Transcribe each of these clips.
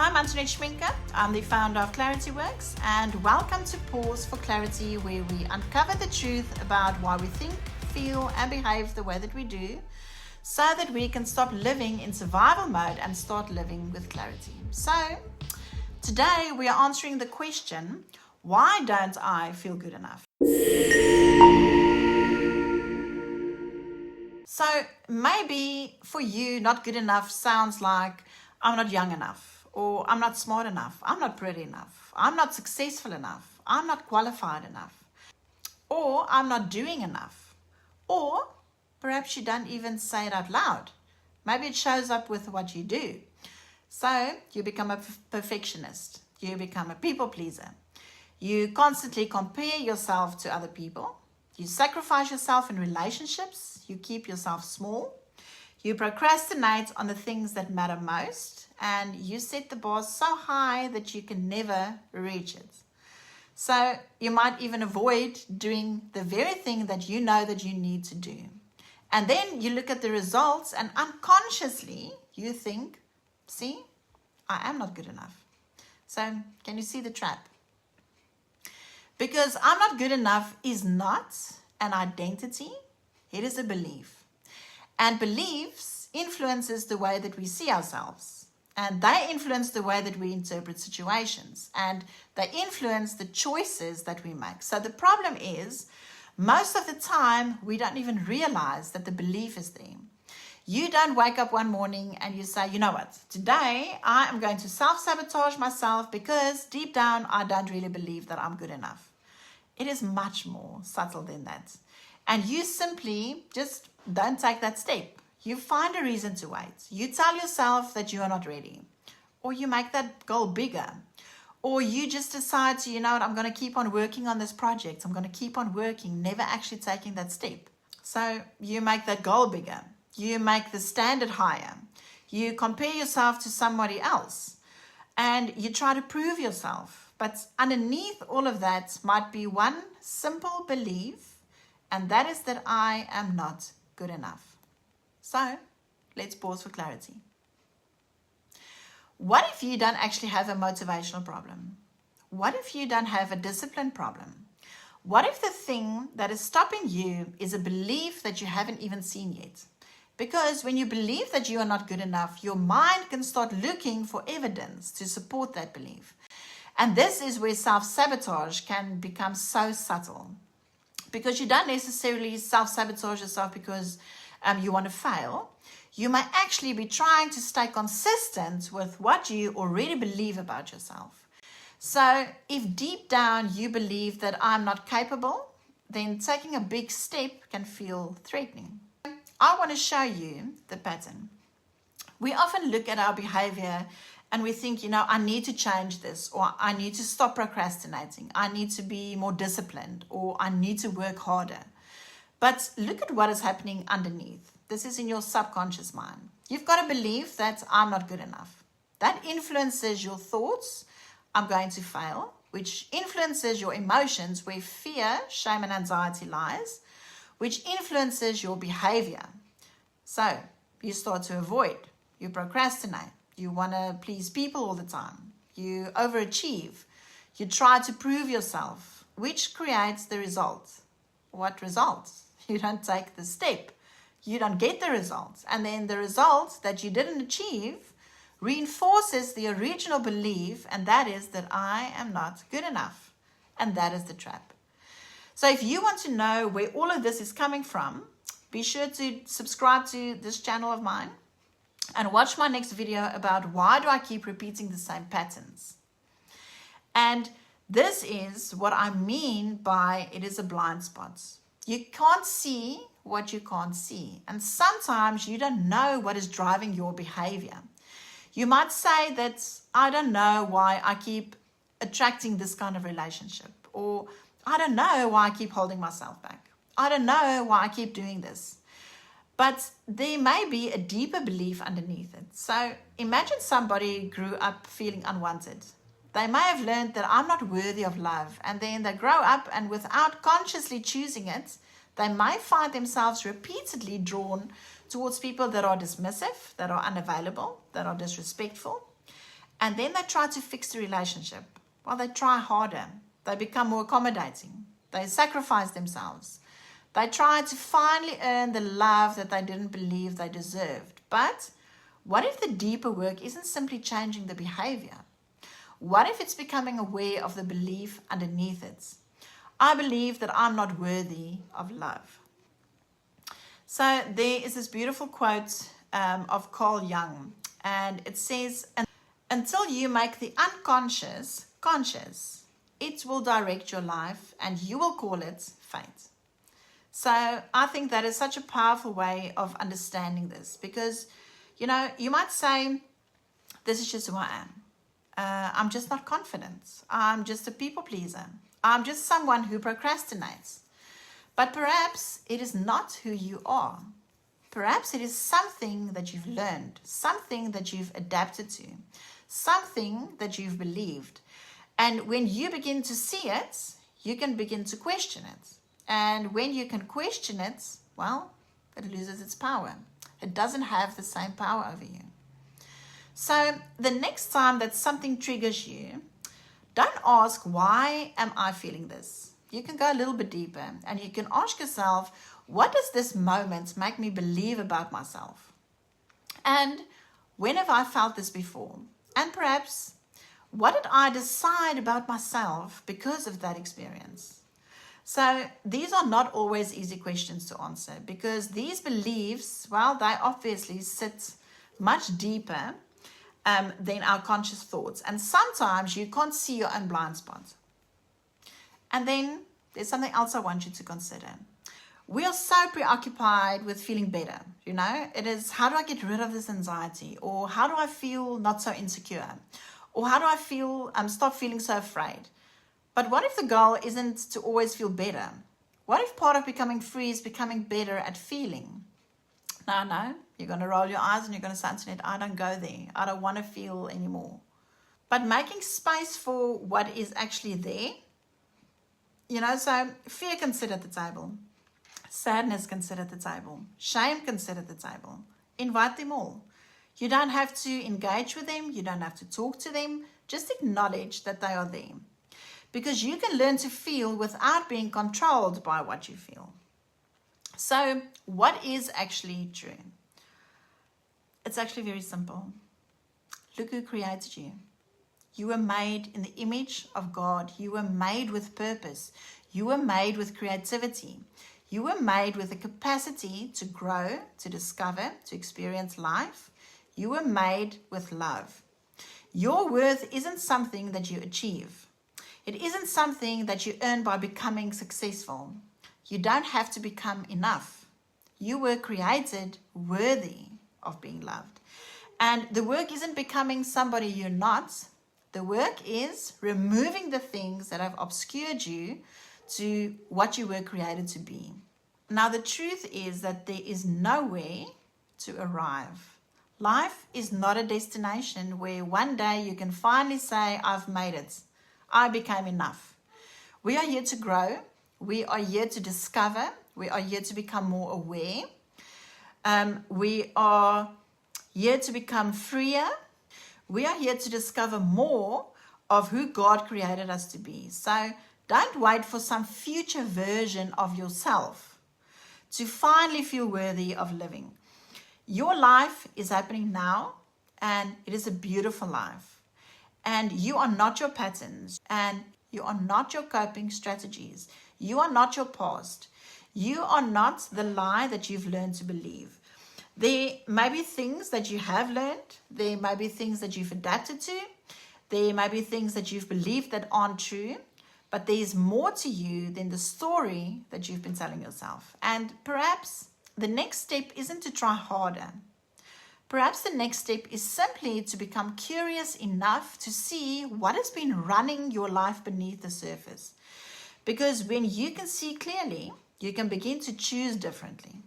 I'm Antoinette Schminker. I'm the founder of Clarityworks, and welcome to Pause for Clarity, where we uncover the truth about why we think, feel, and behave the way that we do, so that we can stop living in survival mode and start living with clarity. So, today we are answering the question, why don't I feel good enough? So, maybe for you, not good enough sounds like I'm not young enough, or I'm not smart enough, I'm not pretty enough, I'm not successful enough, I'm not qualified enough, or I'm not doing enough. Or perhaps you don't even say it out loud. Maybe it shows up with what you do. So you become a perfectionist, you become a people pleaser, you constantly compare yourself to other people, you sacrifice yourself in relationships, you keep yourself small, you procrastinate on the things that matter most, and you set the bar so high that you can never reach it. So you might even avoid doing the very thing that you know that you need to do. And then you look at the results and unconsciously you think, see, I am not good enough. So can you see the trap? Because I'm not good enough is not an identity, it is a belief. And beliefs influences the way that we see ourselves. And they influence the way that we interpret situations. And they influence the choices that we make. So the problem is, most of the time, we don't even realize that the belief is there. You don't wake up one morning and you say, you know what, today I am going to self-sabotage myself because deep down I don't really believe that I'm good enough. It is much more subtle than that. And you simply just don't take that step. You find a reason to wait. You tell yourself that you are not ready. Or you make that goal bigger. Or you just decide to, you know what, I'm going to keep on working on this project. I'm going to keep on working, never actually taking that step. So you make that goal bigger. You make the standard higher. You compare yourself to somebody else. And you try to prove yourself. But underneath all of that might be one simple belief, and that is that I am not good enough. So let's pause for clarity. What if you don't actually have a motivational problem? What if you don't have a discipline problem? What if the thing that is stopping you is a belief that you haven't even seen yet? Because when you believe that you are not good enough, your mind can start looking for evidence to support that belief. And this is where self-sabotage can become so subtle. Because you don't necessarily self-sabotage yourself because you want to fail. You may actually be trying to stay consistent with what you already believe about yourself. So if deep down you believe that I'm not capable, then taking a big step can feel threatening. I want to show you the pattern. We often look at our behavior and we think, you know, I need to change this, or I need to stop procrastinating. I need to be more disciplined, or I need to work harder. But look at what is happening underneath. This is in your subconscious mind. You've got a belief that I'm not good enough. That influences your thoughts, I'm going to fail, which influences your emotions, where fear, shame, and anxiety lies, which influences your behavior. So you start to avoid, you procrastinate. You want to please people all the time. You overachieve. You try to prove yourself, which creates the result. What results? You don't take the step. You don't get the results. And then the result that you didn't achieve reinforces the original belief, and that is that I am not good enough. And that is the trap. So if you want to know where all of this is coming from, be sure to subscribe to this channel of mine. And watch my next video about why do I keep repeating the same patterns. And this is what I mean by it is a blind spot. You can't see what you can't see. And sometimes you don't know what is driving your behavior. You might say that I don't know why I keep attracting this kind of relationship. Or I don't know why I keep holding myself back. I don't know why I keep doing this. But there may be a deeper belief underneath it. So imagine somebody grew up feeling unwanted. They may have learned that I'm not worthy of love. And then they grow up and without consciously choosing it, they may find themselves repeatedly drawn towards people that are dismissive, that are unavailable, that are disrespectful. And then they try to fix the relationship. Well, they try harder. They become more accommodating. They sacrifice themselves. They try to finally earn the love that they didn't believe they deserved. But what if the deeper work isn't simply changing the behavior? What if it's becoming aware of the belief underneath it? I believe that I'm not worthy of love. So there is this beautiful quote of Carl Jung, and it says, until you make the unconscious conscious, it will direct your life and you will call it fate. So I think that is such a powerful way of understanding this, because, you know, you might say, this is just who I am. I'm just not confident. I'm just a people pleaser. I'm just someone who procrastinates. But perhaps it is not who you are. Perhaps it is something that you've learned, something that you've adapted to, something that you've believed. And when you begin to see it, you can begin to question it. And when you can question it, well, it loses its power. It doesn't have the same power over you. So the next time that something triggers you, don't ask, why am I feeling this? You can go a little bit deeper and you can ask yourself, what does this moment make me believe about myself? And when have I felt this before? And perhaps, what did I decide about myself because of that experience? So these are not always easy questions to answer, because these beliefs, well, they obviously sit much deeper than our conscious thoughts. And sometimes you can't see your own blind spot. And then there's something else I want you to consider. We are so preoccupied with feeling better. You know, it is, how do I get rid of this anxiety? Or how do I feel not so insecure? Or how do I feel, stop feeling so afraid? But what if the goal isn't to always feel better? What if part of becoming free is becoming better at feeling? No, you're going to roll your eyes and you're going to say, Antoinette, I don't go there. I don't want to feel anymore. But making space for what is actually there, you know, so fear can sit at the table. Sadness can sit at the table. Shame can sit at the table. Invite them all. You don't have to engage with them. You don't have to talk to them. Just acknowledge that they are there. Because you can learn to feel without being controlled by what you feel. So what is actually true? It's actually very simple. Look who created you. You were made in the image of God. You were made with purpose. You were made with creativity. You were made with the capacity to grow, to discover, to experience life. You were made with love. Your worth isn't something that you achieve. It isn't something that you earn by becoming successful. You don't have to become enough. You were created worthy of being loved. And the work isn't becoming somebody you're not. The work is removing the things that have obscured you to what you were created to be. Now, the truth is that there is nowhere to arrive. Life is not a destination where one day you can finally say, I've made it. I became enough. We are here to grow. We are here to discover. We are here to become more aware. We are here to become freer. We are here to discover more of who God created us to be. So don't wait for some future version of yourself to finally feel worthy of living. Your life is happening now, and it is a beautiful life. And you are not your patterns, and you are not your coping strategies. You are not your past. You are not the lie that you've learned to believe. There may be things that you have learned. There may be things that you've adapted to. There may be things that you've believed that aren't true. But there is more to you than the story that you've been telling yourself. And perhaps the next step isn't to try harder. Perhaps the next step is simply to become curious enough to see what has been running your life beneath the surface. Because when you can see clearly, you can begin to choose differently.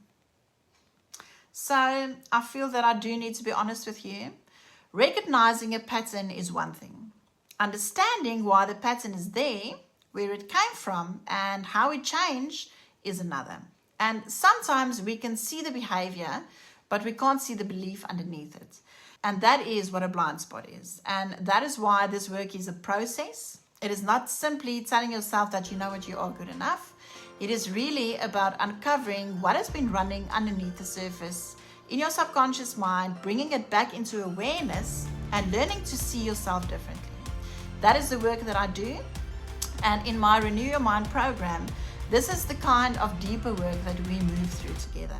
So I feel that I do need to be honest with you. Recognizing a pattern is one thing. Understanding why the pattern is there, where it came from, and how it changed is another. And sometimes we can see the behavior, but we can't see the belief underneath it. And that is what a blind spot is. And that is why this work is a process. It is not simply telling yourself that you know what, you are good enough. It is really about uncovering what has been running underneath the surface in your subconscious mind, bringing it back into awareness and learning to see yourself differently. That is the work that I do. And in my Renew Your Mind program, this is the kind of deeper work that we move through together.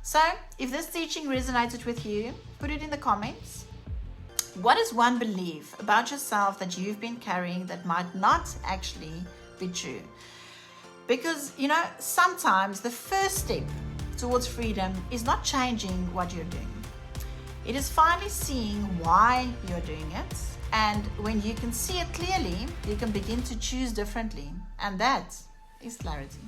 So if this teaching resonated with you, put it in the comments. What is one belief about yourself that you've been carrying that might not actually be true? Because, sometimes the first step towards freedom is not changing what you're doing. It is finally seeing why you're doing it. And when you can see it clearly, you can begin to choose differently. And that is clarity.